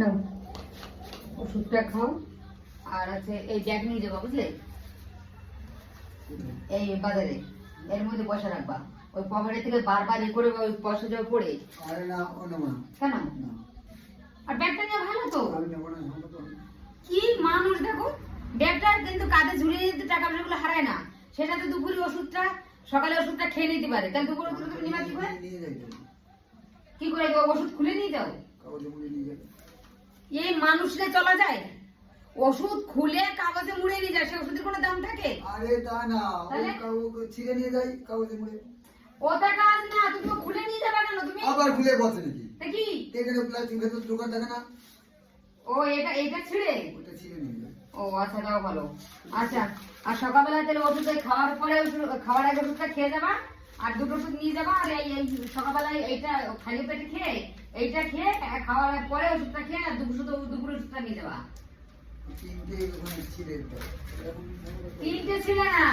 নাও ওষুধটা খাও। আর আছে এই ব্যাগ নিয়ে যাবো, বুঝলে? এই বাজারে এর মধ্যে পয়সা রাখবা, ওই পকেটে থেকে বারবার করে ওই পয়সা যাওয়া পড়ে। আরে না, ও নেবো না। কেন? না, আর ব্যাগটা নিয়ে ভালো তো। আমি নেবো না, ভালো তো। কি মানুষ দেখো, ব্যাগটা কিন্তু কাঁধে ঝুলিয়ে দিতে টাকা পয়সাগুলো হারায় না। সেটা তো দুপুরে ওষুধটা, সকালে ওষুধটা খেয়ে নিতে পারে, তাহলে দুপুরে তুমি নিবা কি করে? নিয়ে যাই তো। কি করে ওষুধ খুলে নিয়ে যাও? কাগজে মুড়ে নিয়ে যাবে। এই মানুষকে চলা যায়? ওষুধ খুলে কাগজে মুড়ে নিয়ে যায়, সে ওষুধের কোনো দাম থাকে? আরে তা না, তাহলে? ছিঁড়ে নিয়ে যাই কাগজে মুড়ে। ওটা কাজ না, তুমি খুলে নিয়ে যাবে কেন তুমি? আবার খুলে বসে নাকি? তা কি? এখানে প্লাস্টিক ভেতর দোকান থাকে না, ও এটা ছিঁড়ে? ওটা ছিঁড়ে নিয়ে যাই। ও আচ্ছা, তাও ভালো। আচ্ছা, আর সকালবেলা তাহলে ওষুধ খাওয়ার পরে খাওয়ার আগে ওষুধটা খেয়ে যাবা, আর দুটো ওষুধ নিয়ে যাবা। আর এই সকালবেলায় এইটা খালি পেটে খেয়ে, এইটা খেয়ে খাওয়ার পরে ওষুধটা খেয়ে, আর দুপুর ওষুধটা নিয়ে যাবা। তিনটে ওখানে ছিঁড়ে দিতে হবে। তিনটে ছিল না,